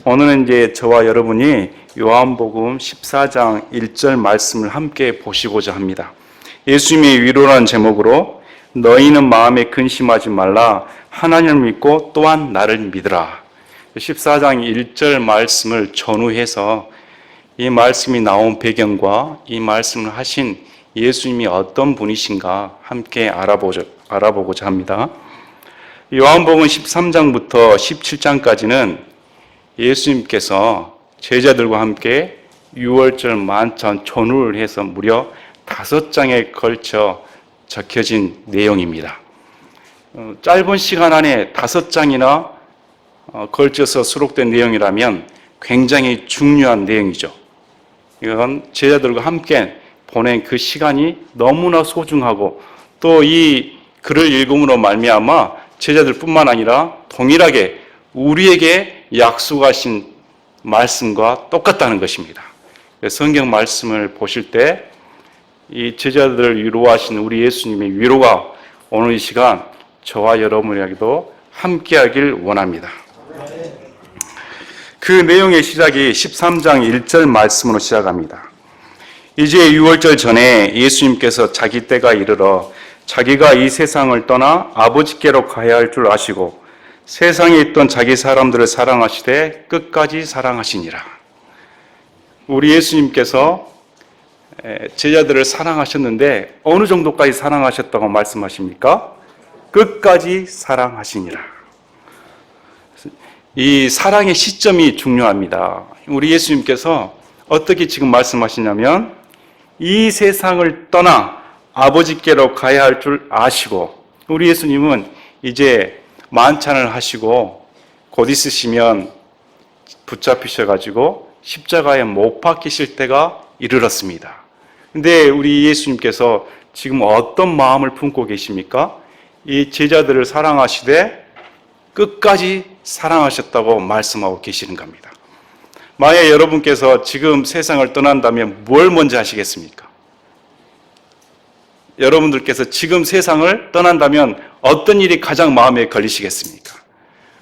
오늘은 이제 저와 여러분이 요한복음 14장 1절 말씀을 함께 보시고자 합니다. 예수님의 위로라는 제목으로 너희는 마음에 근심하지 말라 하나님을 믿고 또한 나를 믿으라. 14장 1절 말씀을 전후해서 이 말씀이 나온 배경과 이 말씀을 하신 예수님이 어떤 분이신가 함께 알아보고자 합니다. 요한복음 13장부터 17장까지는 예수님께서 제자들과 함께 유월절 만찬 전후를 해서 무려 5장에 걸쳐 적혀진 내용입니다. 짧은 시간 안에 5장이나 걸쳐서 수록된 내용이라면 굉장히 중요한 내용이죠. 이건 제자들과 함께 보낸 그 시간이 너무나 소중하고 또 이 글을 읽음으로 말미암아 제자들뿐만 아니라 동일하게 우리에게 약속하신 말씀과 똑같다는 것입니다. 성경 말씀을 보실 때 이 제자들을 위로하신 우리 예수님의 위로가 오늘 이 시간 저와 여러분에게도 함께하길 원합니다. 그 내용의 시작이 13장 1절 말씀으로 시작합니다. 이제 유월절 전에 예수님께서 자기 때가 이르러 자기가 이 세상을 떠나 아버지께로 가야 할 줄 아시고 세상에 있던 자기 사람들을 사랑하시되 끝까지 사랑하시니라. 우리 예수님께서 제자들을 사랑하셨는데 어느 정도까지 사랑하셨다고 말씀하십니까? 끝까지 사랑하시니라. 이 사랑의 시점이 중요합니다. 우리 예수님께서 어떻게 지금 말씀하시냐면 이 세상을 떠나 아버지께로 가야 할 줄 아시고 우리 예수님은 이제 만찬을 하시고 곧 있으시면 붙잡히셔가지고 십자가에 못 박히실 때가 이르렀습니다. 근데 우리 예수님께서 지금 어떤 마음을 품고 계십니까? 이 제자들을 사랑하시되 끝까지 사랑하셨다고 말씀하고 계시는 겁니다. 만약 여러분께서 지금 세상을 떠난다면 뭘 먼저 하시겠습니까? 여러분들께서 지금 세상을 떠난다면 어떤 일이 가장 마음에 걸리시겠습니까?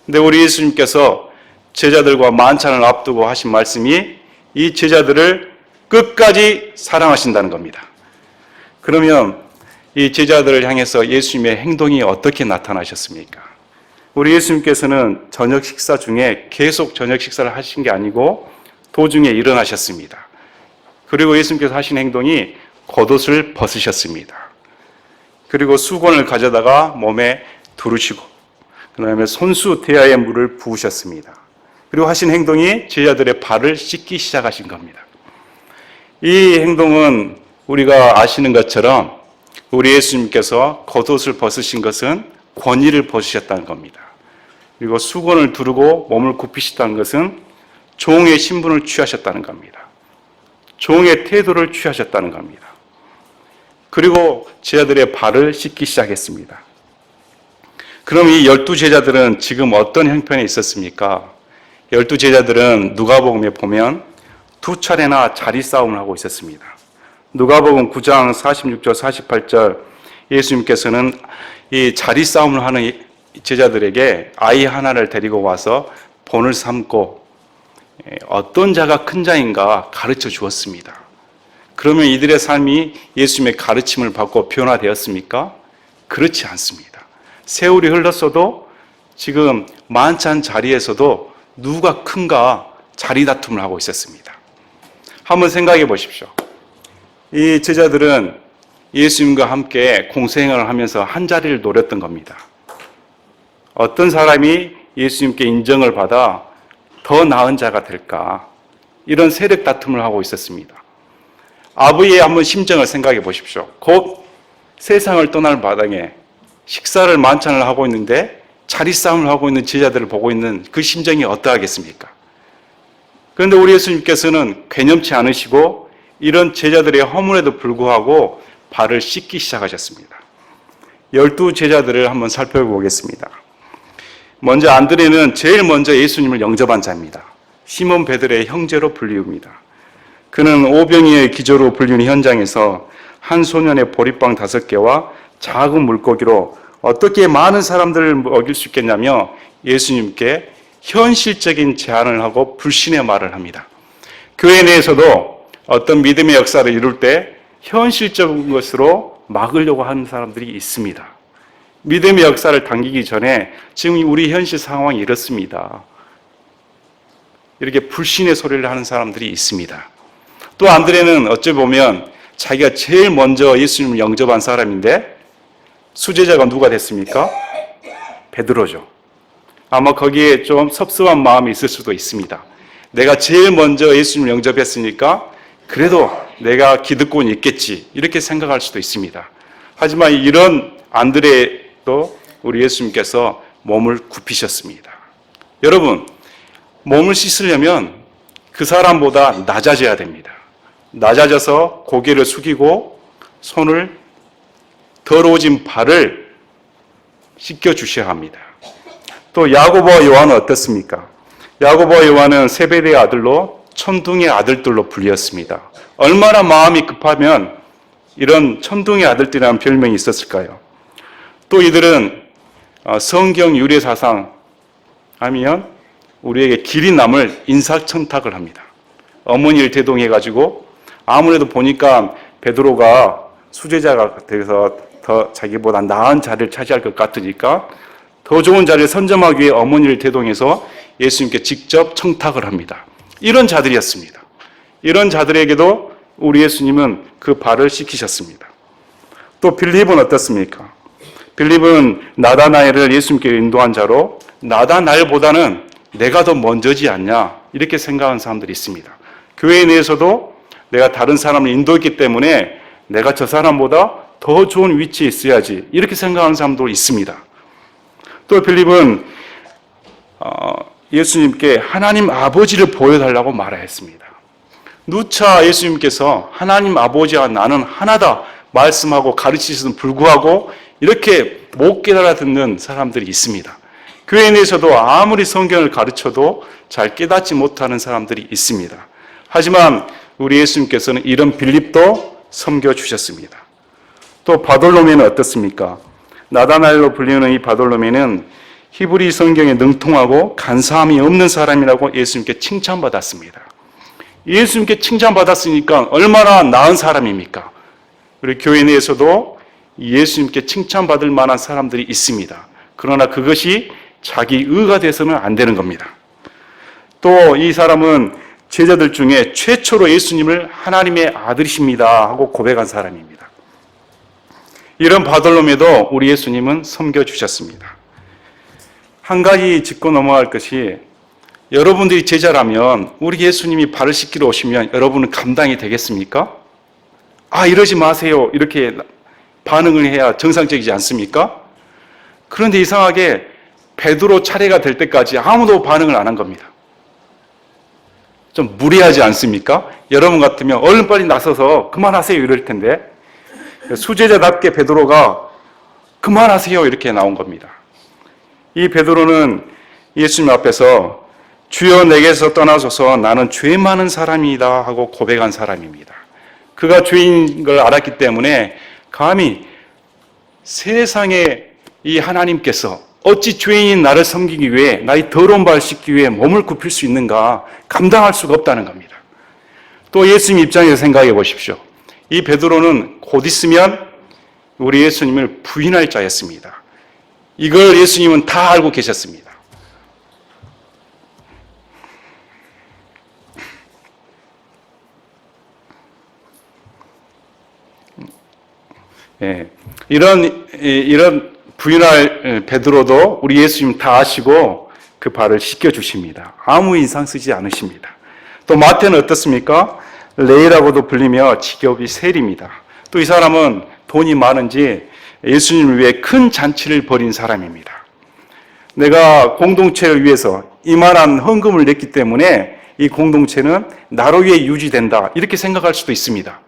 근데 우리 예수님께서 제자들과 만찬을 앞두고 하신 말씀이 이 제자들을 끝까지 사랑하신다는 겁니다. 그러면 이 제자들을 향해서 예수님의 행동이 어떻게 나타나셨습니까? 우리 예수님께서는 저녁 식사 중에 계속 저녁 식사를 하신 게 아니고 도중에 일어나셨습니다. 그리고 예수님께서 하신 행동이 겉옷을 벗으셨습니다. 그리고 수건을 가져다가 몸에 두르시고 그 다음에 손수 대야에 물을 부으셨습니다. 그리고 하신 행동이 제자들의 발을 씻기 시작하신 겁니다. 이 행동은 우리가 아시는 것처럼 우리 예수님께서 겉옷을 벗으신 것은 권위를 벗으셨다는 겁니다. 그리고 수건을 두르고 몸을 굽히셨다는 것은 종의 신분을 취하셨다는 겁니다. 종의 태도를 취하셨다는 겁니다. 그리고 제자들의 발을 씻기 시작했습니다. 그럼 이 12제자들은 지금 어떤 형편에 있었습니까? 12제자들은 누가복음에 보면 2차례나 자리 싸움을 하고 있었습니다. 누가복음 9장 46절 48절 예수님께서는 이 자리 싸움을 하는 제자들에게 아이 하나를 데리고 와서 본을 삼고 어떤 자가 큰 자인가 가르쳐 주었습니다. 그러면 이들의 삶이 예수님의 가르침을 받고 변화되었습니까? 그렇지 않습니다. 세월이 흘렀어도 지금 만찬 자리에서도 누가 큰가 자리 다툼을 하고 있었습니다. 한번 생각해 보십시오. 이 제자들은 예수님과 함께 공생을 하면서 한 자리를 노렸던 겁니다. 어떤 사람이 예수님께 인정을 받아 더 나은 자가 될까? 이런 세력 다툼을 하고 있었습니다. 아버지의 한번 심정을 생각해 보십시오. 곧 세상을 떠날 마당에 식사를 만찬을 하고 있는데 자리 싸움을 하고 있는 제자들을 보고 있는 그 심정이 어떠하겠습니까? 그런데 우리 예수님께서는 괴념치 않으시고 이런 제자들의 허물에도 불구하고 발을 씻기 시작하셨습니다. 12제자들을 한번 살펴보겠습니다. 먼저 안드레는 제일 먼저 예수님을 영접한 자입니다. 시몬 베드로의 형제로 불리웁니다. 그는 오병이어의 기조로 불리는 현장에서 한 소년의 보리빵 5개와 작은 물고기로 어떻게 많은 사람들을 먹일 수 있겠냐며 예수님께 현실적인 제안을 하고 불신의 말을 합니다. 교회 내에서도 어떤 믿음의 역사를 이룰 때 현실적인 것으로 막으려고 하는 사람들이 있습니다. 믿음의 역사를 당기기 전에 지금 우리 현실 상황이 이렇습니다. 이렇게 불신의 소리를 하는 사람들이 있습니다. 또 안드레는 어찌 보면 자기가 제일 먼저 예수님을 영접한 사람인데 수제자가 누가 됐습니까? 베드로죠. 아마 거기에 좀 섭섭한 마음이 있을 수도 있습니다. 내가 제일 먼저 예수님을 영접했으니까 그래도 내가 기득권이 있겠지 이렇게 생각할 수도 있습니다. 하지만 이런 안드레도 우리 예수님께서 몸을 굽히셨습니다. 여러분, 몸을 씻으려면 그 사람보다 낮아져야 됩니다. 낮아져서 고개를 숙이고 손을 더러워진 발을 씻겨주셔야 합니다. 또 야고보와 요한은 어떻습니까? 야고보와 요한은 세베대의 아들로 천둥의 아들들로 불렸습니다. 얼마나 마음이 급하면 이런 천둥의 아들들이라는 별명이 있었을까요? 또 이들은 성경 유래사상 하면 우리에게 길이 남을 인사청탁을 합니다. 어머니를 대동해가지고 아무래도 보니까 베드로가 수제자가 돼서 더 자기보다 나은 자리를 차지할 것 같으니까 더 좋은 자리를 선점하기 위해 어머니를 대동해서 예수님께 직접 청탁을 합니다. 이런 자들이었습니다. 이런 자들에게도 우리 예수님은 그 발을 씻기셨습니다. 또 빌립은 어떻습니까? 빌립은 나다나엘을 예수님께 인도한 자로 나다나엘보다는 내가 더 먼저지 않냐 이렇게 생각하는 사람들이 있습니다. 교회 내에서도 내가 다른 사람을 인도했기 때문에 내가 저 사람보다 더 좋은 위치에 있어야지 이렇게 생각하는 사람도 있습니다. 또 빌립은 예수님께 하나님 아버지를 보여달라고 말하였습니다. 누차 예수님께서 하나님 아버지와 나는 하나다 말씀하고 가르치시는 불구하고 이렇게 못 깨달아 듣는 사람들이 있습니다. 교회 내에서도 아무리 성경을 가르쳐도 잘 깨닫지 못하는 사람들이 있습니다. 하지만 우리 예수님께서는 이런 빌립도 섬겨주셨습니다. 또 바돌로메는 어떻습니까? 나다나엘로 불리는 이 바돌로메는 히브리 성경에 능통하고 간사함이 없는 사람이라고 예수님께 칭찬받았습니다. 예수님께 칭찬받았으니까 얼마나 나은 사람입니까? 우리 교회 내에서도 예수님께 칭찬받을 만한 사람들이 있습니다. 그러나 그것이 자기 의가 돼서는 안 되는 겁니다. 또 이 사람은 제자들 중에 최초로 예수님을 하나님의 아들이십니다 하고 고백한 사람입니다. 이런 바돌로메도 우리 예수님은 섬겨주셨습니다. 한 가지 짚고 넘어갈 것이 여러분들이 제자라면 우리 예수님이 발을 씻기러 오시면 여러분은 감당이 되겠습니까? 이러지 마세요 이렇게 반응을 해야 정상적이지 않습니까? 그런데 이상하게 베드로 차례가 될 때까지 아무도 반응을 안 한 겁니다. 좀 무리하지 않습니까? 여러분 같으면 얼른 빨리 나서서 그만하세요 이럴 텐데 수제자답게 베드로가 그만하세요 이렇게 나온 겁니다. 이 베드로는 예수님 앞에서 주여 내게서 떠나소서 나는 죄 많은 사람이다 하고 고백한 사람입니다. 그가 죄인 걸 알았기 때문에 감히 세상에 이 하나님께서 어찌 죄인인 나를 섬기기 위해 나의 더러운 발을 씻기 위해 몸을 굽힐 수 있는가 감당할 수가 없다는 겁니다. 또 예수님 입장에서 생각해 보십시오. 이 베드로는 곧 있으면 우리 예수님을 부인할 자였습니다. 이걸 예수님은 다 알고 계셨습니다. 이런 부인할 베드로도 우리 예수님 다 아시고 그 발을 씻겨주십니다. 아무 인상 쓰지 않으십니다. 또 마태는 어떻습니까? 레이라고도 불리며 직업이 세리입니다. 또 이 사람은 돈이 많은지 예수님을 위해 큰 잔치를 벌인 사람입니다. 내가 공동체를 위해서 이만한 헌금을 냈기 때문에 이 공동체는 나로 위해 유지된다 이렇게 생각할 수도 있습니다.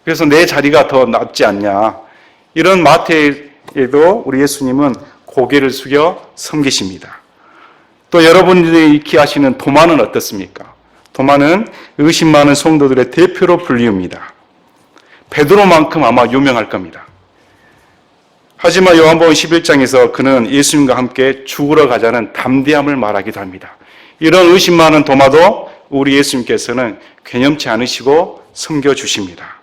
그래서 내 자리가 더 낫지 않냐. 이런 마태에도 우리 예수님은 고개를 숙여 섬기십니다. 또 여러분들이 익히 아시는 도마는 어떻습니까? 도마는 의심 많은 성도들의 대표로 불리웁니다. 베드로만큼 아마 유명할 겁니다. 하지만 요한복음 11장에서 그는 예수님과 함께 죽으러 가자는 담대함을 말하기도 합니다. 이런 의심 많은 도마도 우리 예수님께서는 괴념치 않으시고 섬겨주십니다.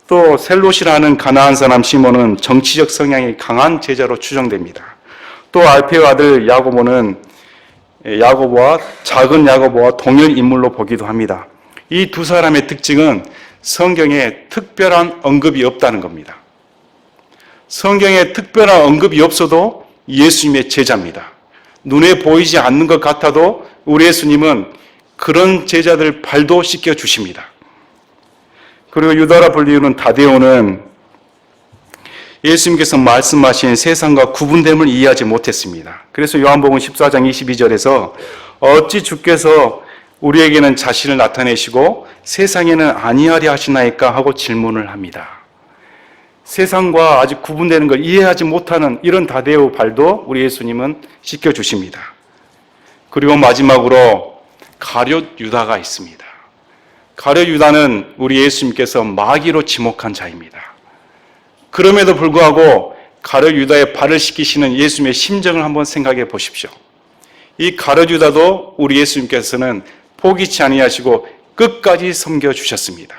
또 셀롯이라는 가나안 사람 시몬은 정치적 성향이 강한 제자로 추정됩니다. 또 알페의 아들 야고보는 작은 야고보와 동일 인물로 보기도 합니다. 이 두 사람의 특징은 성경에 특별한 언급이 없다는 겁니다. 성경에 특별한 언급이 없어도 예수님의 제자입니다. 눈에 보이지 않는 것 같아도 우리 예수님은 그런 제자들 발도 씻겨주십니다. 그리고 유다라 불리우는 다데오는 예수님께서 말씀하신 세상과 구분됨을 이해하지 못했습니다. 그래서 요한복음 14장 22절에서 어찌 주께서 우리에게는 자신을 나타내시고 세상에는 아니하려 하시나이까 하고 질문을 합니다. 세상과 아직 구분되는 걸 이해하지 못하는 이런 다데오 발도 우리 예수님은 씻겨주십니다. 그리고 마지막으로 가룟 유다가 있습니다. 가룟 유다는 우리 예수님께서 마귀로 지목한 자입니다. 그럼에도 불구하고 가룟 유다의 발을 씻기시는 예수님의 심정을 한번 생각해 보십시오. 이 가룟 유다도 우리 예수님께서는 포기치 아니하시고 끝까지 섬겨주셨습니다.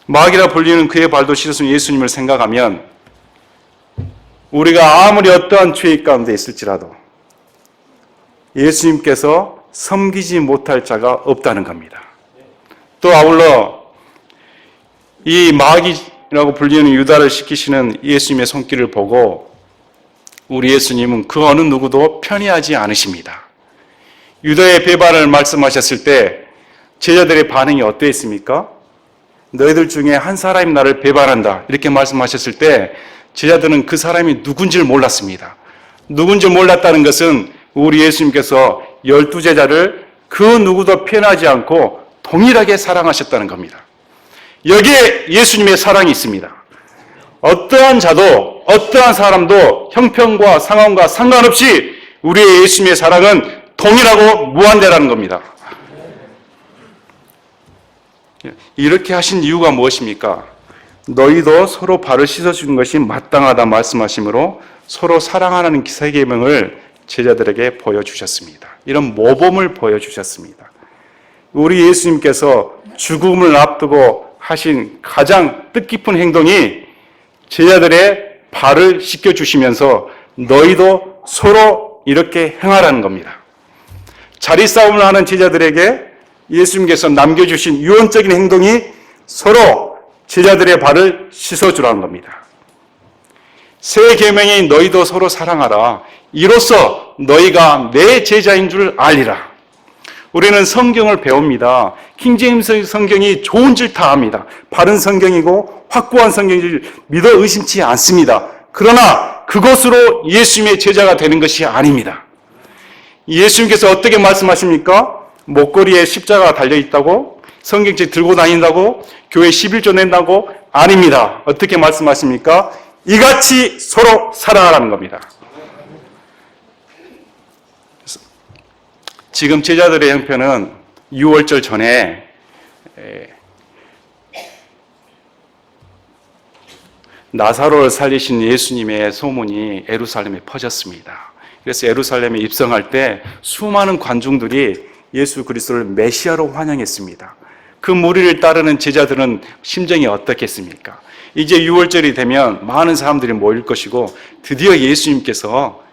마귀라 불리는 그의 발도 씻으신 예수님을 생각하면 우리가 아무리 어떠한 죄의 가운데 있을지라도 예수님께서 섬기지 못할 자가 없다는 겁니다. 또 아울러 이 마귀라고 불리는 유다를 씻기시는 예수님의 손길을 보고 우리 예수님은 그 어느 누구도 편애하지 않으십니다. 유다의 배반을 말씀하셨을 때 제자들의 반응이 어떠했습니까? 너희들 중에 한 사람이 나를 배반한다 이렇게 말씀하셨을 때 제자들은 그 사람이 누군지를 몰랐습니다. 누군지 몰랐다는 것은 우리 예수님께서 12제자를 그 누구도 편하지 않고 동일하게 사랑하셨다는 겁니다. 여기에 예수님의 사랑이 있습니다. 어떠한 자도 어떠한 사람도 형편과 상황과 상관없이 우리의 예수님의 사랑은 동일하고 무한대라는 겁니다. 이렇게 하신 이유가 무엇입니까? 너희도 서로 발을 씻어주는 것이 마땅하다 말씀하시므로 서로 사랑하라는 세 계명을 제자들에게 보여주셨습니다. 이런 모범을 보여주셨습니다. 우리 예수님께서 죽음을 앞두고 하신 가장 뜻깊은 행동이 제자들의 발을 씻겨주시면서 너희도 서로 이렇게 행하라는 겁니다. 자리싸움을 하는 제자들에게 예수님께서 남겨주신 유언적인 행동이 서로 제자들의 발을 씻어주라는 겁니다. 새 계명이 너희도 서로 사랑하라. 이로써 너희가 내 제자인 줄 알리라. 우리는 성경을 배웁니다. 킹제임스 성경이 좋은 줄 다 압니다. 바른 성경이고 확고한 성경인지 믿어 의심치 않습니다. 그러나 그것으로 예수님의 제자가 되는 것이 아닙니다. 예수님께서 어떻게 말씀하십니까? 목걸이에 십자가가 달려있다고? 성경책 들고 다닌다고? 교회 11조 낸다고? 아닙니다. 어떻게 말씀하십니까? 이같이 서로 사랑하라는 겁니다. 지금 제자들의 형편은 6월절 전에 나사로를 살리신 예수님의 소문이 예루살렘에 퍼졌습니다. 그래서 예루살렘에 입성할 때 수많은 관중들이 예수 그리스도를 메시아로 환영했습니다. 그 무리를 따르는 제자들은 심정이 어떻겠습니까? 이제 6월절이 되면 많은 사람들이 모일 것이고 드디어 예수님께서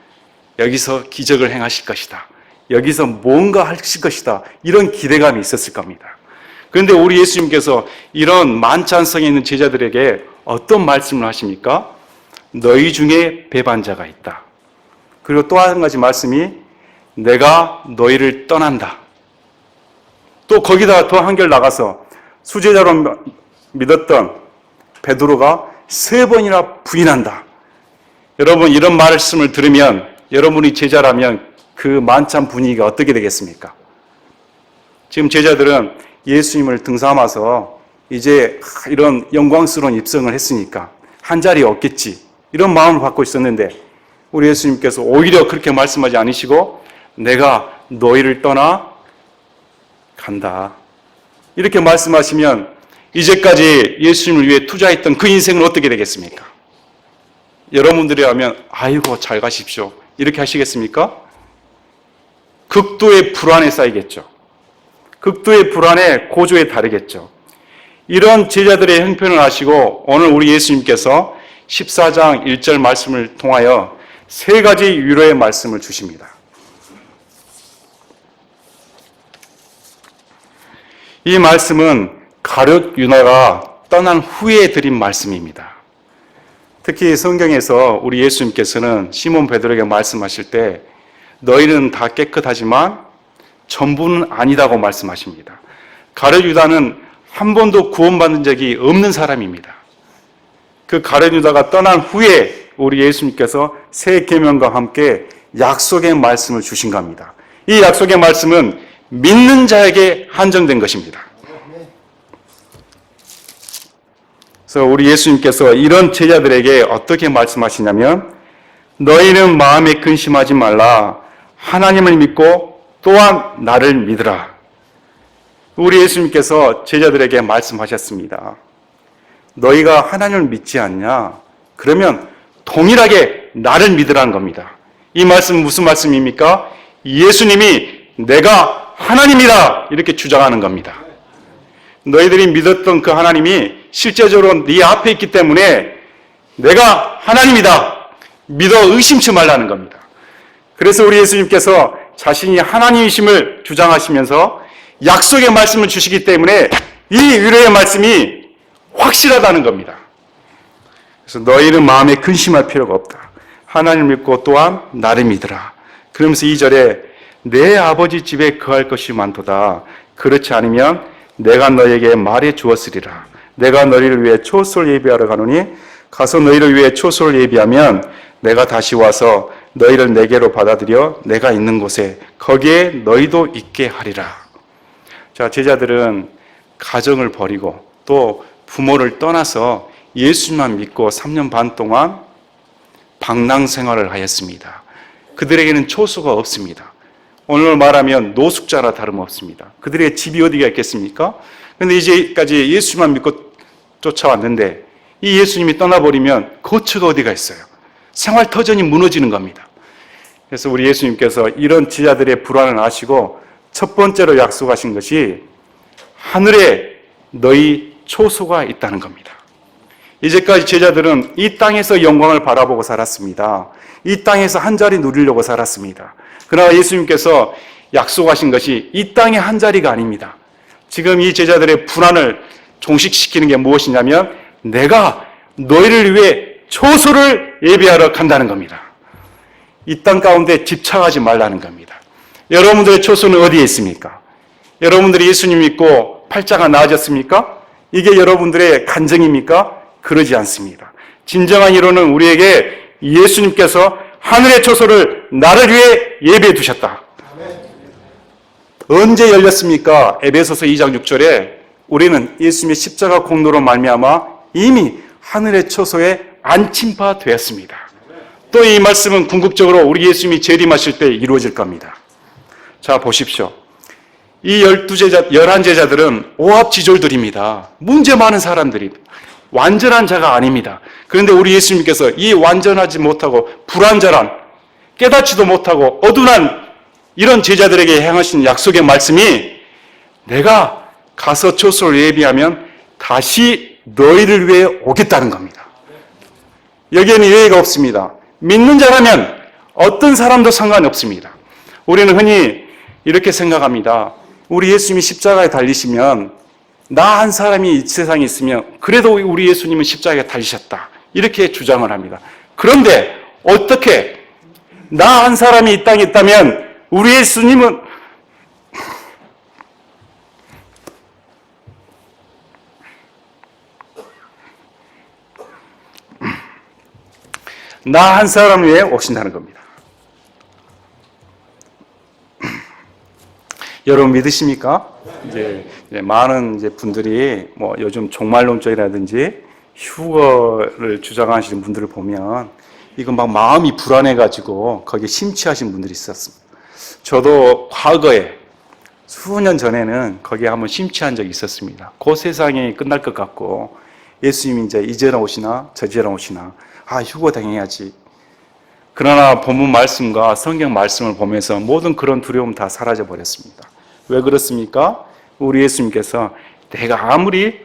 여기서 기적을 행하실 것이다. 여기서 뭔가 하실 것이다. 이런 기대감이 있었을 겁니다. 그런데 우리 예수님께서 이런 만찬성에 있는 제자들에게 어떤 말씀을 하십니까? 너희 중에 배반자가 있다. 그리고 또 한 가지 말씀이 내가 너희를 떠난다. 또 거기다가 더 한결 나가서 수제자로 믿었던 베드로가 3번이나 부인한다. 여러분 이런 말씀을 들으면 여러분이 제자라면 그 만찬 분위기가 어떻게 되겠습니까? 지금 제자들은 예수님을 등삼아서 이제 이런 영광스러운 입성을 했으니까 한 자리 없겠지 이런 마음을 갖고 있었는데 우리 예수님께서 오히려 그렇게 말씀하지 않으시고 내가 너희를 떠나 간다 이렇게 말씀하시면 이제까지 예수님을 위해 투자했던 그 인생은 어떻게 되겠습니까? 여러분들이 하면 아이고 잘 가십시오 이렇게 하시겠습니까? 극도의 불안에 쌓이겠죠. 극도의 불안에 고조에 다르겠죠. 이런 제자들의 형편을 아시고 오늘 우리 예수님께서 14장 1절 말씀을 통하여 세 가지 위로의 말씀을 주십니다. 이 말씀은 가룟 유다가 떠난 후에 드린 말씀입니다. 특히 성경에서 우리 예수님께서는 시몬 베드로에게 말씀하실 때 너희는 다 깨끗하지만 전부는 아니다고 말씀하십니다. 가룟 유다는 한 번도 구원받은 적이 없는 사람입니다. 그 가룟 유다가 떠난 후에 우리 예수님께서 새 계명과 함께 약속의 말씀을 주신 겁니다. 이 약속의 말씀은 믿는 자에게 한정된 것입니다. 그래서 우리 예수님께서 이런 제자들에게 어떻게 말씀하시냐면 너희는 마음에 근심하지 말라. 하나님을 믿고 또한 나를 믿으라. 우리 예수님께서 제자들에게 말씀하셨습니다. 너희가 하나님을 믿지 않냐? 그러면 동일하게 나를 믿으라는 겁니다. 이 말씀은 무슨 말씀입니까? 예수님이 내가 하나님이다 이렇게 주장하는 겁니다. 너희들이 믿었던 그 하나님이 실제적으로 네 앞에 있기 때문에 내가 하나님이다 믿어 의심치 말라는 겁니다. 그래서 우리 예수님께서 자신이 하나님이심을 주장하시면서 약속의 말씀을 주시기 때문에 이 위로의 말씀이 확실하다는 겁니다. 그래서 너희는 마음에 근심할 필요가 없다. 하나님을 믿고 또한 나를 믿으라. 그러면서 2절에 내 아버지 집에 거할 것이 많도다. 그렇지 않으면 내가 너에게 말해 주었으리라. 내가 너희를 위해 초소를 예비하러 가노니 가서 너희를 위해 초소를 예비하면 내가 다시 와서 너희를 내게로 받아들여 내가 있는 곳에 거기에 너희도 있게 하리라. 자, 제자들은 가정을 버리고 또 부모를 떠나서 예수님만 믿고 3년 반 동안 방랑 생활을 하였습니다. 그들에게는 초소가 없습니다. 오늘 말하면 노숙자나 다름없습니다. 그들의 집이 어디가 있겠습니까? 그런데 이제까지 예수님만 믿고 쫓아왔는데 이 예수님이 떠나버리면 거처가 어디가 있어요? 생활 터전이 무너지는 겁니다. 그래서 우리 예수님께서 이런 제자들의 불안을 아시고 첫 번째로 약속하신 것이 하늘에 너희 초소가 있다는 겁니다. 이제까지 제자들은 이 땅에서 영광을 바라보고 살았습니다. 이 땅에서 한 자리 누리려고 살았습니다. 그러나 예수님께서 약속하신 것이 이 땅의 한 자리가 아닙니다. 지금 이 제자들의 불안을 종식시키는 게 무엇이냐면 내가 너희를 위해 초소를 예비하러 간다는 겁니다. 이 땅 가운데 집착하지 말라는 겁니다. 여러분들의 초소는 어디에 있습니까? 여러분들이 예수님 믿고 팔자가 나아졌습니까? 이게 여러분들의 간증입니까? 그러지 않습니다. 진정한 위로는 우리에게 예수님께서 하늘의 초소를 나를 위해 예비해 두셨다. 언제 열렸습니까? 에베소서 2장 6절에 우리는 예수님의 십자가 공로로 말미암아 이미 하늘의 초소에 안친 바 되었습니다. 또 이 말씀은 궁극적으로 우리 예수님이 재림하실 때 이루어질 겁니다. 자, 보십시오. 이 11제자들은 오합지졸들입니다. 문제 많은 사람들이 완전한 자가 아닙니다. 그런데 우리 예수님께서 이 완전하지 못하고 불완전한 깨닫지도 못하고 어둔한 이런 제자들에게 행하신 약속의 말씀이 내가 가서 초소를 예비하면 다시 너희를 위해 오겠다는 겁니다. 여기에는 예외가 없습니다. 믿는 자라면 어떤 사람도 상관없습니다. 우리는 흔히 이렇게 생각합니다. 우리 예수님이 십자가에 달리시면 나 한 사람이 이 세상에 있으면 그래도 우리 예수님은 십자가에 달리셨다. 이렇게 주장을 합니다. 그런데 어떻게 나 한 사람이 이 땅에 있다면 우리 예수님은 나 한 사람 위해 오신다는 겁니다. 여러분 믿으십니까? 이제 많은 분들이 뭐 요즘 종말론적이라든지 휴거를 주장하시는 분들을 보면 이건 막 마음이 불안해가지고 거기에 심취하신 분들이 있었습니다. 저도 과거에 수년 전에는 거기에 한번 심취한 적이 있었습니다. 그 세상이 끝날 것 같고 예수님이 이제 오시나 저제나 오시나 휴거 당해야지. 그러나 본문 말씀과 성경 말씀을 보면서 모든 그런 두려움 다 사라져 버렸습니다. 왜 그렇습니까? 우리 예수님께서 내가 아무리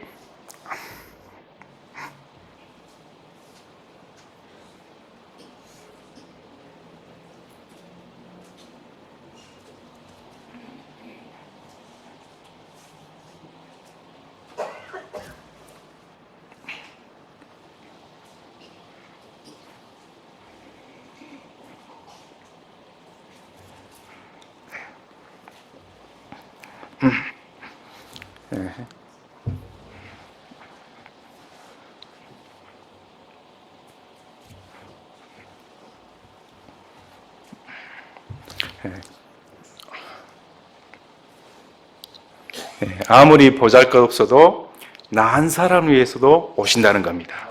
아무리 보잘것없어도 나 한 사람을 위해서도 오신다는 겁니다.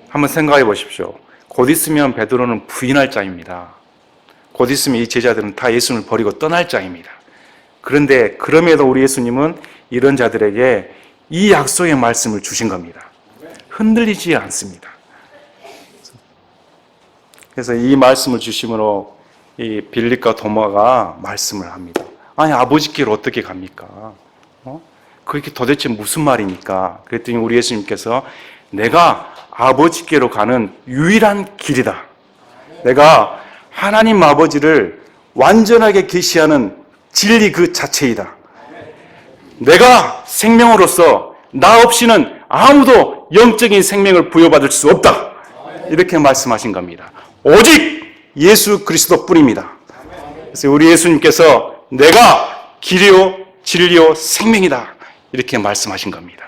한번 생각해 보십시오. 곧 있으면 베드로는 부인할 자입니다. 곧 있으면 이 제자들은 다 예수님을 버리고 떠날 자입니다. 그런데 그럼에도 우리 예수님은 이런 자들에게 이 약속의 말씀을 주신 겁니다. 흔들리지 않습니다. 그래서 이 말씀을 주심으로 이 빌립과 도마가 말씀을 합니다. 아니, 아버지께로 어떻게 갑니까? 그게 도대체 무슨 말입니까? 그랬더니 우리 예수님께서 내가 아버지께로 가는 유일한 길이다. 내가 하나님 아버지를 완전하게 계시하는 진리 그 자체이다. 내가 생명으로서 나 없이는 아무도 영적인 생명을 부여받을 수 없다. 이렇게 말씀하신 겁니다. 오직 예수 그리스도뿐입니다. 그래서 우리 예수님께서 내가 길이요 진리요 생명이다. 이렇게 말씀하신 겁니다.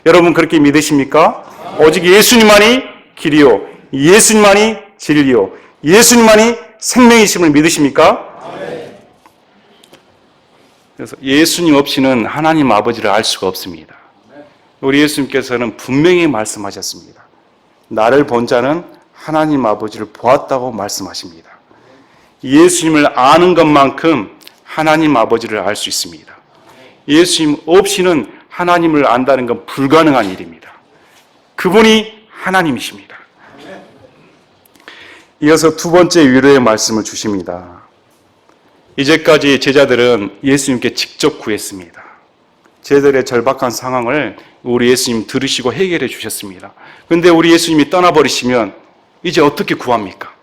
여러분 그렇게 믿으십니까? 오직 예수님만이 길이요 예수님만이 진리요 예수님만이 생명이심을 믿으십니까? 그래서 예수님 없이는 하나님 아버지를 알 수가 없습니다. 우리 예수님께서는 분명히 말씀하셨습니다. 나를 본 자는 하나님 아버지를 보았다고 말씀하십니다. 예수님을 아는 것만큼 하나님 아버지를 알 수 있습니다. 예수님 없이는 하나님을 안다는 건 불가능한 일입니다. 그분이 하나님이십니다. 이어서 두 번째 위로의 말씀을 주십니다. 이제까지 제자들은 예수님께 직접 구했습니다. 제자들의 절박한 상황을 우리 예수님 들으시고 해결해 주셨습니다. 그런데 우리 예수님이 떠나버리시면 이제 어떻게 구합니까?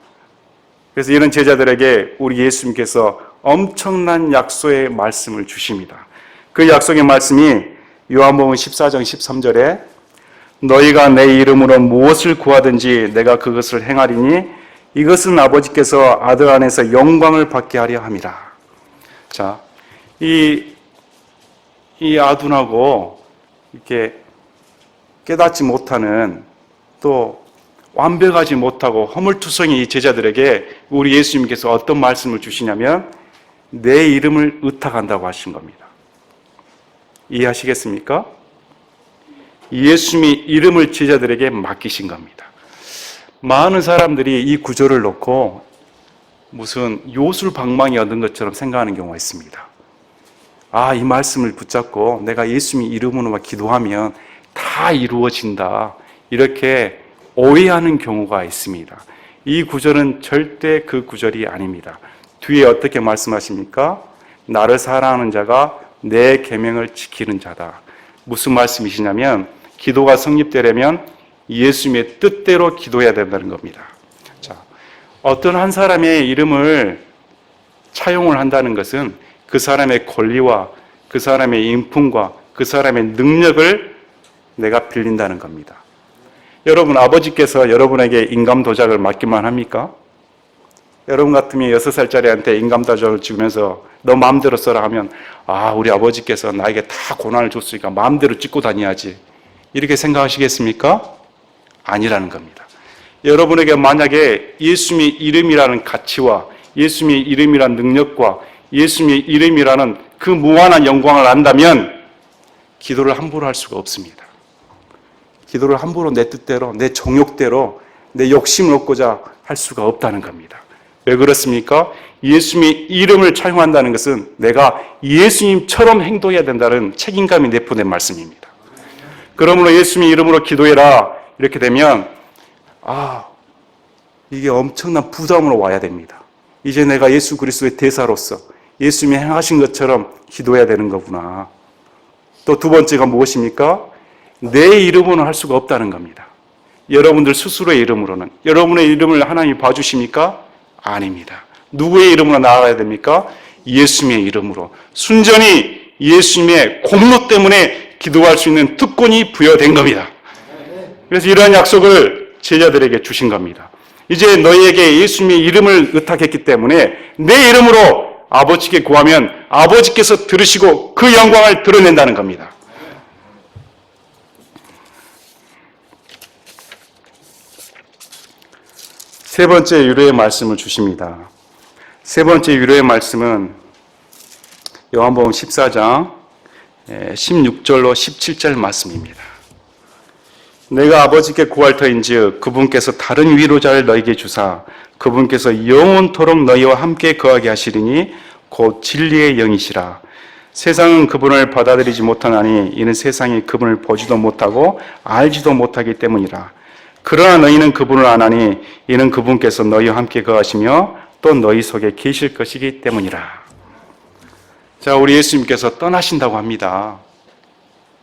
그래서 이런 제자들에게 우리 예수님께서 엄청난 약속의 말씀을 주십니다. 그 약속의 말씀이 요한복음 14장 13절에 너희가 내 이름으로 무엇을 구하든지 내가 그것을 행하리니 이것은 아버지께서 아들 안에서 영광을 받게 하려 함이라. 자, 이 아둔하고 이렇게 깨닫지 못하는 또 완벽하지 못하고 허물투성이 이 제자들에게 우리 예수님께서 어떤 말씀을 주시냐면 내 이름을 의탁한다고 하신 겁니다. 이해하시겠습니까? 예수님이 이름을 제자들에게 맡기신 겁니다. 많은 사람들이 이 구절을 놓고 무슨 요술방망이 얻은 것처럼 생각하는 경우가 있습니다. 이 말씀을 붙잡고 내가 예수님 이름으로만 기도하면 다 이루어진다. 이렇게 오해하는 경우가 있습니다. 이 구절은 절대 그 구절이 아닙니다. 뒤에 어떻게 말씀하십니까? 나를 사랑하는 자가 내 계명을 지키는 자다. 무슨 말씀이시냐면 기도가 성립되려면 예수님의 뜻대로 기도해야 된다는 겁니다. 자, 어떤 한 사람의 이름을 차용을 한다는 것은 그 사람의 권리와 그 사람의 인품과 그 사람의 능력을 내가 빌린다는 겁니다. 여러분 아버지께서 여러분에게 인감 도장을 맡기만 합니까? 여러분 같으면 6살짜리한테 인감 도장을 찍으면서 너 마음대로 써라 하면 우리 아버지께서 나에게 다 고난을 줬으니까 마음대로 찍고 다녀야지. 이렇게 생각하시겠습니까? 아니라는 겁니다. 여러분에게 만약에 예수님의 이름이라는 가치와 예수님의 이름이라는 능력과 예수님의 이름이라는 그 무한한 영광을 안다면 기도를 함부로 할 수가 없습니다. 기도를 함부로 내 뜻대로, 내 정욕대로, 내 욕심을 얻고자 할 수가 없다는 겁니다. 왜 그렇습니까? 예수님의 이름을 차용한다는 것은 내가 예수님처럼 행동해야 된다는 책임감이 내포된 말씀입니다. 그러므로 예수님의 이름으로 기도해라 이렇게 되면 이게 엄청난 부담으로 와야 됩니다. 이제 내가 예수 그리스도의 대사로서 예수님이 행하신 것처럼 기도해야 되는 거구나. 또 두 번째가 무엇입니까? 내 이름으로는 할 수가 없다는 겁니다. 여러분들 스스로의 이름으로는. 여러분의 이름을 하나님이 봐주십니까? 아닙니다. 누구의 이름으로 나아가야 됩니까? 예수님의 이름으로. 순전히 예수님의 공로 때문에 기도할 수 있는 특권이 부여된 겁니다. 그래서 이러한 약속을 제자들에게 주신 겁니다. 이제 너희에게 예수님의 이름을 의탁했기 때문에 내 이름으로 아버지께 구하면 아버지께서 들으시고 그 영광을 드러낸다는 겁니다. 세 번째 위로의 말씀을 주십니다. 세 번째 위로의 말씀은 요한복음 14장 16절로 17절 말씀입니다. 내가 아버지께 구할 터인즉 그분께서 다른 위로자를 너희에게 주사 그분께서 영원토록 너희와 함께 거하게 하시리니 곧 진리의 영이시라. 세상은 그분을 받아들이지 못하나니 이는 세상이 그분을 보지도 못하고 알지도 못하기 때문이라. 그러나 너희는 그분을 아나니 이는 그분께서 너희와 함께 거하시며 또 너희 속에 계실 것이기 때문이라. 자, 우리 예수님께서 떠나신다고 합니다.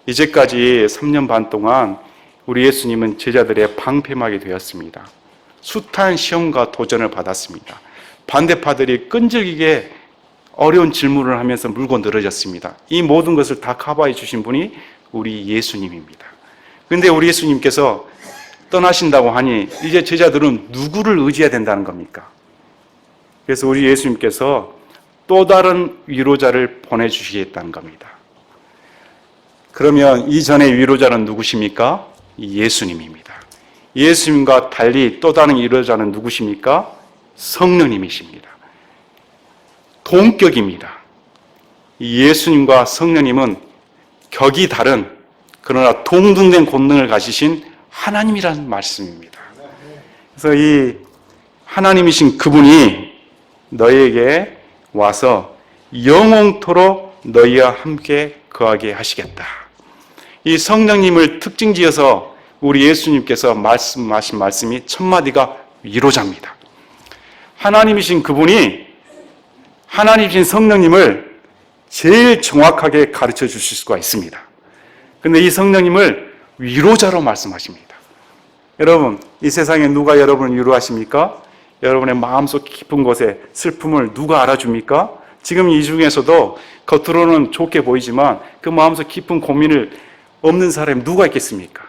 이제까지 3년 반 동안 우리 예수님은 제자들의 방패막이 되었습니다. 숱한 시험과 도전을 받았습니다. 반대파들이 끈질기게 어려운 질문을 하면서 물고 늘어졌습니다. 이 모든 것을 다 커버해 주신 분이 우리 예수님입니다. 그런데 우리 예수님께서 떠나신다고 하니 이제 제자들은 누구를 의지해야 된다는 겁니까? 그래서 우리 예수님께서 또 다른 위로자를 보내주시겠다는 겁니다. 그러면 이전의 위로자는 누구십니까? 예수님입니다. 예수님과 달리 또 다른 위로자는 누구십니까? 성령님이십니다. 동격입니다. 예수님과 성령님은 격이 다른 그러나 동등된 권능을 가지신 하나님이라는 말씀입니다. 그래서 이 하나님이신 그분이 너희에게 와서 영원토록 너희와 함께 거하게 하시겠다. 이 성령님을 특징지어서 우리 예수님께서 말씀하신 말씀이 첫 마디가 위로자입니다. 하나님이신 그분이 하나님이신 성령님을 제일 정확하게 가르쳐 주실 수가 있습니다. 그런데 이 성령님을 위로자로 말씀하십니다. 여러분, 이 세상에 누가 여러분을 위로하십니까? 여러분의 마음속 깊은 곳에 슬픔을 누가 알아줍니까? 지금 이 중에서도 겉으로는 좋게 보이지만 그 마음속 깊은 고민을 없는 사람이 누가 있겠습니까?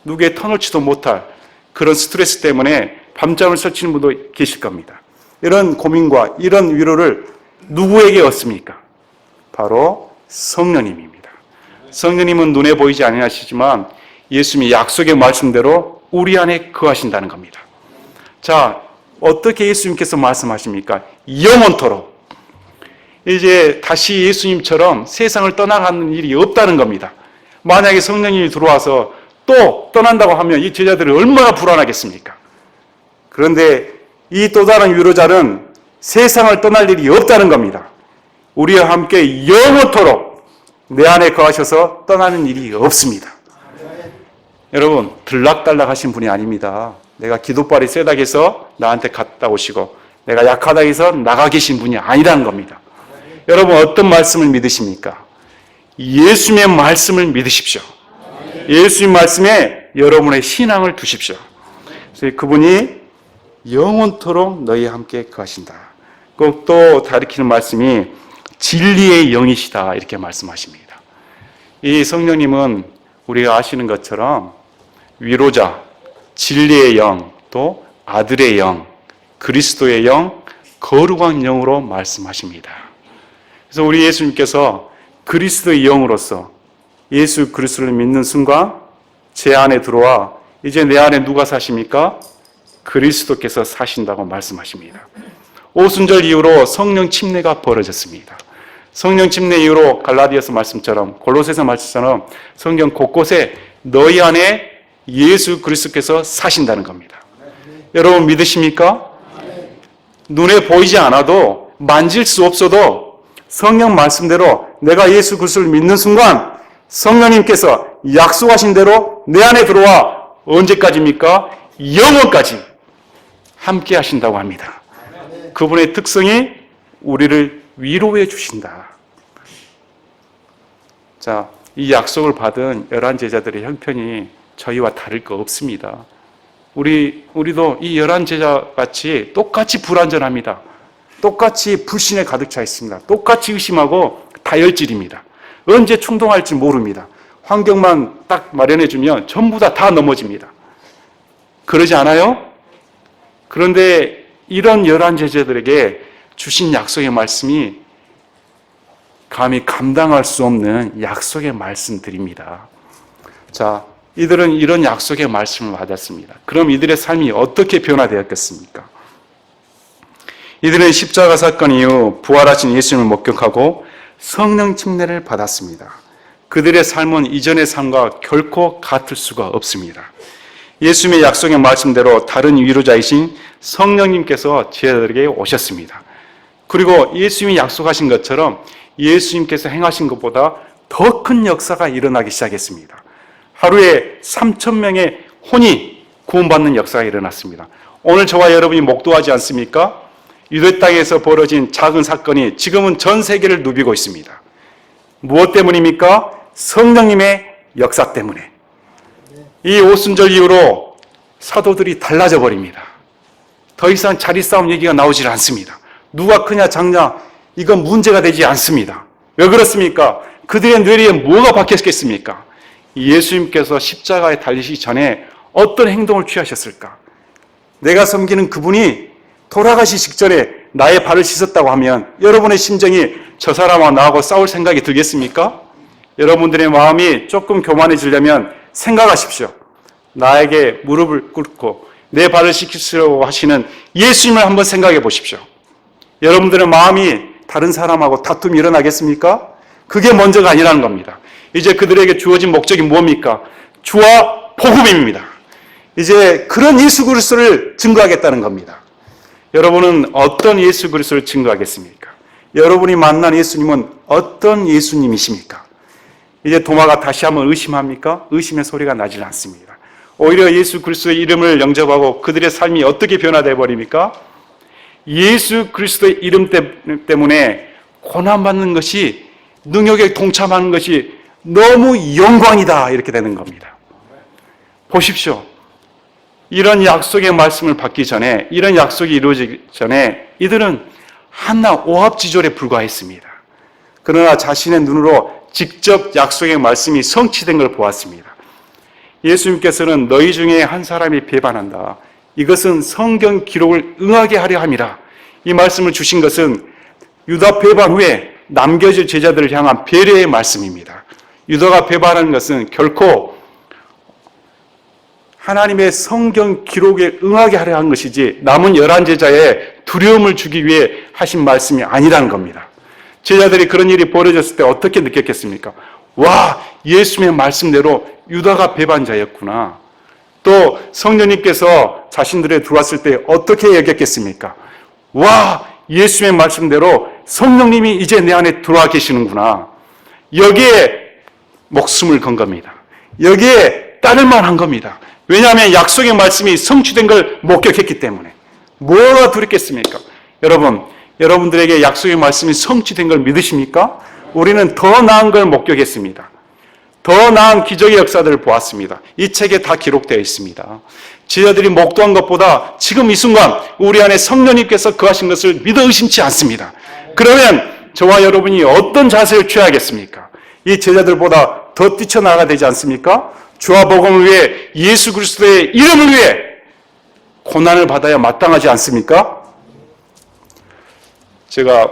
누구의 터놓지도 못할 그런 스트레스 때문에 밤잠을 설치는 분도 계실 겁니다. 이런 고민과 이런 위로를 누구에게 얻습니까? 바로 성령님입니다. 성령님은 눈에 보이지 아니하시지만 예수님이 약속의 말씀대로 우리 안에 거하신다는 겁니다. 자, 어떻게 예수님께서 말씀하십니까? 영원토록. 이제 다시 예수님처럼 세상을 떠나가는 일이 없다는 겁니다. 만약에 성령님이 들어와서 또 떠난다고 하면 이 제자들이 얼마나 불안하겠습니까? 그런데 이 또 다른 위로자는 세상을 떠날 일이 없다는 겁니다. 우리와 함께 영원토록 내 안에 거하셔서 떠나는 일이 없습니다. 여러분, 들락달락 하신 분이 아닙니다. 내가 기도발이 세다 해서 나한테 갔다 오시고 내가 약하다 해서 나가 계신 분이 아니라는 겁니다. 여러분, 어떤 말씀을 믿으십니까? 예수님의 말씀을 믿으십시오. 예수님 말씀에 여러분의 신앙을 두십시오. 그래서 그분이 영원토록 너희와 함께 거하신다. 꼭 또 가르치는 말씀이 진리의 영이시다 이렇게 말씀하십니다. 이 성령님은 우리가 아시는 것처럼 위로자, 진리의 영, 또 아들의 영, 그리스도의 영, 거룩한 영으로 말씀하십니다. 그래서 우리 예수님께서 그리스도의 영으로서 예수 그리스도를 믿는 순간 제 안에 들어와 이제 내 안에 누가 사십니까? 그리스도께서 사신다고 말씀하십니다. 오순절 이후로 성령 침례가 벌어졌습니다. 성령 침례 이후로 갈라디아서 말씀처럼 골로새서 말씀처럼 성경 곳곳에 너희 안에 예수 그리스도께서 사신다는 겁니다. 여러분 믿으십니까? 눈에 보이지 않아도 만질 수 없어도 성령 말씀대로 내가 예수 그리스도를 믿는 순간 성령님께서 약속하신 대로 내 안에 들어와 언제까지입니까? 영원까지 함께 하신다고 합니다. 그분의 특성이 우리를 위로해 주신다. 자, 이 약속을 받은 11 제자들의 형편이 저희와 다를 거 없습니다. 우리도 이 11 제자같이 똑같이 불완전합니다. 똑같이 불신에 가득 차 있습니다. 똑같이 의심하고 다혈질입니다. 언제 충동할지 모릅니다. 환경만 딱 마련해주면 전부 다 넘어집니다. 그러지 않아요? 그런데 이런 11 제자들에게 주신 약속의 말씀이 감히 감당할 수 없는 약속의 말씀들입니다. 자, 이들은 이런 약속의 말씀을 받았습니다. 그럼 이들의 삶이 어떻게 변화되었겠습니까? 이들은 십자가 사건 이후 부활하신 예수님을 목격하고 성령 침례를 받았습니다. 그들의 삶은 이전의 삶과 결코 같을 수가 없습니다. 예수님의 약속의 말씀대로 다른 위로자이신 성령님께서 제자들에게 오셨습니다. 그리고 예수님이 약속하신 것처럼 예수님께서 행하신 것보다 더 큰 역사가 일어나기 시작했습니다. 하루에 3,000명의 혼이 구원받는 역사가 일어났습니다. 오늘 저와 여러분이 목도하지 않습니까? 유대 땅에서 벌어진 작은 사건이 지금은 전 세계를 누비고 있습니다. 무엇 때문입니까? 성령님의 역사 때문에. 이 오순절 이후로 사도들이 달라져 버립니다. 더 이상 자리싸움 얘기가 나오질 않습니다. 누가 크냐 작냐 이건 문제가 되지 않습니다. 왜 그렇습니까? 그들의 뇌리에 뭐가 박혔겠습니까? 예수님께서 십자가에 달리시기 전에 어떤 행동을 취하셨을까? 내가 섬기는 그분이 돌아가시 직전에 나의 발을 씻었다고 하면 여러분의 심정이 저 사람과 나하고 싸울 생각이 들겠습니까? 여러분들의 마음이 조금 교만해지려면 생각하십시오. 나에게 무릎을 꿇고 내 발을 씻기려고 하시는 예수님을 한번 생각해 보십시오. 여러분들의 마음이 다른 사람하고 다툼이 일어나겠습니까? 그게 먼저가 아니라는 겁니다. 이제 그들에게 주어진 목적이 뭡니까? 주와 복음입니다. 이제 그런 예수 그리스도를 증거하겠다는 겁니다. 여러분은 어떤 예수 그리스도를 증거하겠습니까? 여러분이 만난 예수님은 어떤 예수님이십니까? 이제 도마가 다시 한번 의심합니까? 의심의 소리가 나질 않습니다. 오히려 예수 그리스도의 이름을 영접하고 그들의 삶이 어떻게 변화되어 버립니까? 예수 그리스도의 이름 때문에 고난받는 것이, 능력에 동참하는 것이 너무 영광이다, 이렇게 되는 겁니다. 보십시오. 이런 약속의 말씀을 받기 전에, 이런 약속이 이루어지기 전에 이들은 한낱 오합지졸에 불과했습니다. 그러나 자신의 눈으로 직접 약속의 말씀이 성취된 걸 보았습니다. 예수님께서는 너희 중에 한 사람이 배반한다. 이것은 성경 기록을 응하게 하려 함이라. 이 말씀을 주신 것은 유다 배반 후에 남겨질 제자들을 향한 배려의 말씀입니다. 유다가 배반한 것은 결코 하나님의 성경 기록에 응하게 하려 한 것이지 남은 11 제자의 두려움을 주기 위해 하신 말씀이 아니라는 겁니다. 제자들이 그런 일이 벌어졌을 때 어떻게 느꼈겠습니까? 와, 예수님의 말씀대로 유다가 배반자였구나. 또 성령님께서 자신들에 들어왔을 때 어떻게 여겼겠습니까? 와, 예수님의 말씀대로 성령님이 이제 내 안에 들어와 계시는구나. 여기에 목숨을 건 겁니다. 여기에 따를 만한 겁니다. 왜냐하면 약속의 말씀이 성취된 걸 목격했기 때문에. 뭐가 두렵겠습니까? 여러분들에게 약속의 말씀이 성취된 걸 믿으십니까? 우리는 더 나은 걸 목격했습니다. 더 나은 기적의 역사들을 보았습니다. 이 책에 다 기록되어 있습니다. 제자들이 목도한 것보다 지금 이 순간 우리 안에 성령님께서 거하신 것을 믿어 의심치 않습니다. 그러면 저와 여러분이 어떤 자세를 취해야겠습니까? 이 제자들보다 더 뛰쳐나가야 되지 않습니까? 주와 복음을 위해, 예수 그리스도의 이름을 위해 고난을 받아야 마땅하지 않습니까? 제가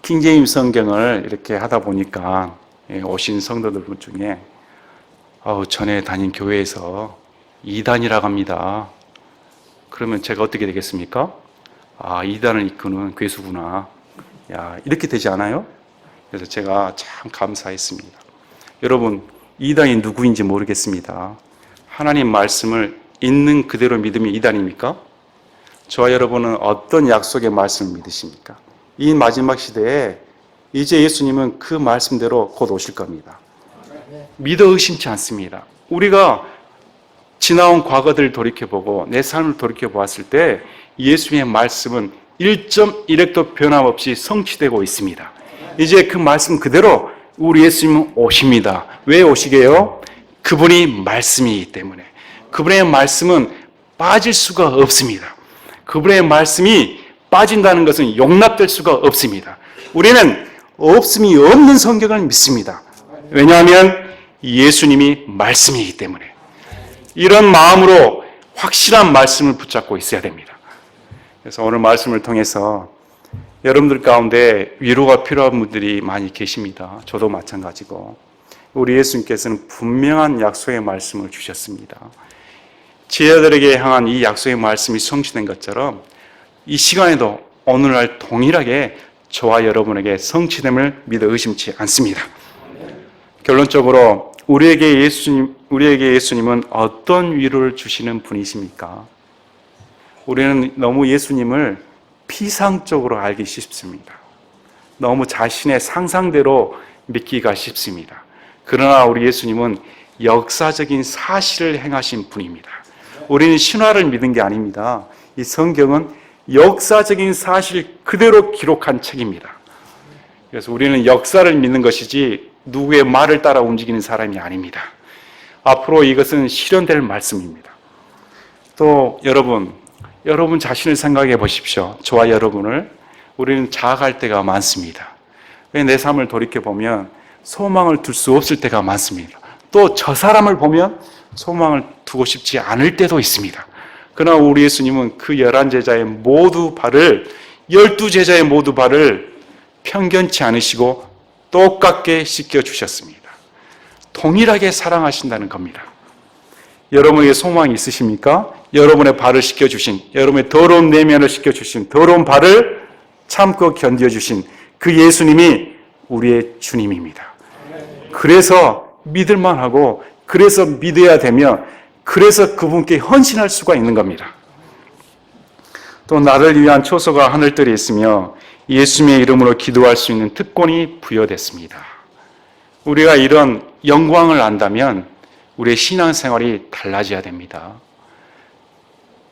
킹제임스 성경을 이렇게 하다 보니까 오신 성도들 중에 전에 다닌 교회에서 이단이라고 합니다. 그러면 제가 어떻게 되겠습니까? 이단을 이끄는 괴수구나. 이렇게 되지 않아요? 그래서 제가 참 감사했습니다. 여러분, 이단이 누구인지 모르겠습니다. 하나님 말씀을 있는 그대로 믿음이 이단입니까? 저와 여러분은 어떤 약속의 말씀을 믿으십니까? 이 마지막 시대에 이제 예수님은 그 말씀대로 곧 오실 겁니다. 믿어 의심치 않습니다. 우리가 지나온 과거들을 돌이켜보고 내 삶을 돌이켜보았을 때 예수님의 말씀은 1.1획도 변함없이 성취되고 있습니다. 이제 그 말씀 그대로 우리 예수님은 오십니다. 왜 오시게요? 그분이 말씀이기 때문에. 그분의 말씀은 빠질 수가 없습니다. 그분의 말씀이 빠진다는 것은 용납될 수가 없습니다. 우리는 없음이 없는 성경을 믿습니다. 왜냐하면 예수님이 말씀이기 때문에. 이런 마음으로 확실한 말씀을 붙잡고 있어야 됩니다. 그래서 오늘 말씀을 통해서 여러분들 가운데 위로가 필요한 분들이 많이 계십니다. 저도 마찬가지고. 우리 예수님께서는 분명한 약속의 말씀을 주셨습니다. 제자들에게 향한 이 약속의 말씀이 성취된 것처럼 이 시간에도 오늘날 동일하게 저와 여러분에게 성취됨을 믿어 의심치 않습니다. 결론적으로 우리에게 예수님은 어떤 위로를 주시는 분이십니까? 우리는 너무 예수님을 피상적으로 알기 쉽습니다. 너무 자신의 상상대로 믿기가 쉽습니다. 그러나 우리 예수님은 역사적인 사실을 행하신 분입니다. 우리는 신화를 믿은 게 아닙니다. 이 성경은 역사적인 사실 그대로 기록한 책입니다. 그래서 우리는 역사를 믿는 것이지 누구의 말을 따라 움직이는 사람이 아닙니다. 앞으로 이것은 실현될 말씀입니다. 또 여러분 자신을 생각해 보십시오. 저와 여러분을. 우리는 자학할 때가 많습니다. 왜 내 삶을 돌이켜보면 소망을 둘 수 없을 때가 많습니다. 또 저 사람을 보면 소망을 두고 싶지 않을 때도 있습니다. 그러나 우리 예수님은 그 11제자의 모두 발을 12제자의 모두 발을 편견치 않으시고 똑같게 씻겨주셨습니다. 동일하게 사랑하신다는 겁니다. 여러분에게 소망이 있으십니까? 여러분의 발을 씻겨주신, 여러분의 더러운 내면을 씻겨주신, 더러운 발을 참고 견뎌주신 그 예수님이 우리의 주님입니다. 그래서 믿을만하고, 그래서 믿어야 되며, 그래서 그분께 헌신할 수가 있는 겁니다. 또 나를 위한 초소가 하늘들에 있으며 예수님의 이름으로 기도할 수 있는 특권이 부여됐습니다. 우리가 이런 영광을 안다면 우리의 신앙생활이 달라져야 됩니다.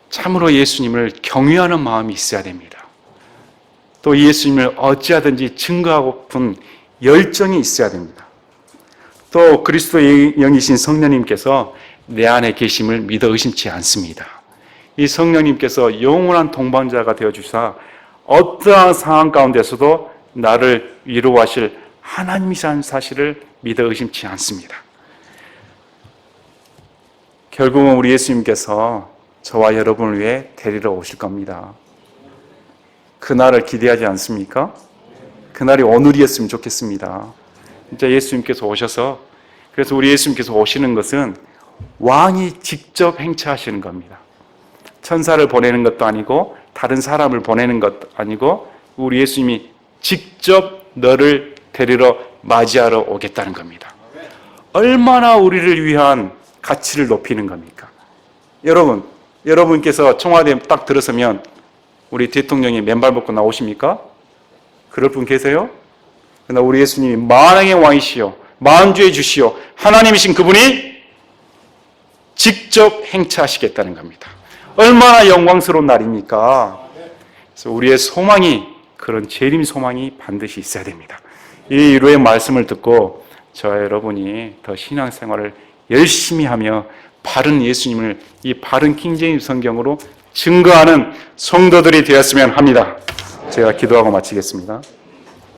참으로 예수님을 경외하는 마음이 있어야 됩니다. 또 예수님을 어찌하든지 증거하고픈 열정이 있어야 됩니다. 또 그리스도의 영이신 성령님께서 내 안에 계심을 믿어 의심치 않습니다. 이 성령님께서 영원한 동반자가 되어주사 어떠한 상황 가운데서도 나를 위로하실 하나님이라는 사실을 믿어 의심치 않습니다. 결국은 우리 예수님께서 저와 여러분을 위해 데리러 오실 겁니다. 그날을 기대하지 않습니까? 그날이 오늘이었으면 좋겠습니다. 진짜 예수님께서 오셔서, 그래서 우리 예수님께서 오시는 것은 왕이 직접 행차하시는 겁니다. 천사를 보내는 것도 아니고 다른 사람을 보내는 것도 아니고 우리 예수님이 직접 너를 데리러 맞이하러 오겠다는 겁니다. 얼마나 우리를 위한 가치를 높이는 겁니까? 여러분께서 청와대에 딱 들어서면 우리 대통령이 맨발 벗고 나오십니까? 그럴 분 계세요? 그러나 우리 예수님이 만왕의 왕이시요 만주의 주시요 하나님이신 그분이 직접 행차하시겠다는 겁니다. 얼마나 영광스러운 날입니까? 그래서 우리의 소망이, 그런 재림 소망이 반드시 있어야 됩니다. 이 위로의 말씀을 듣고 저와 여러분이 더 신앙생활을 열심히 하며 바른 예수님을 이 바른 킹제임스 성경으로 증거하는 성도들이 되었으면 합니다. 제가 기도하고 마치겠습니다.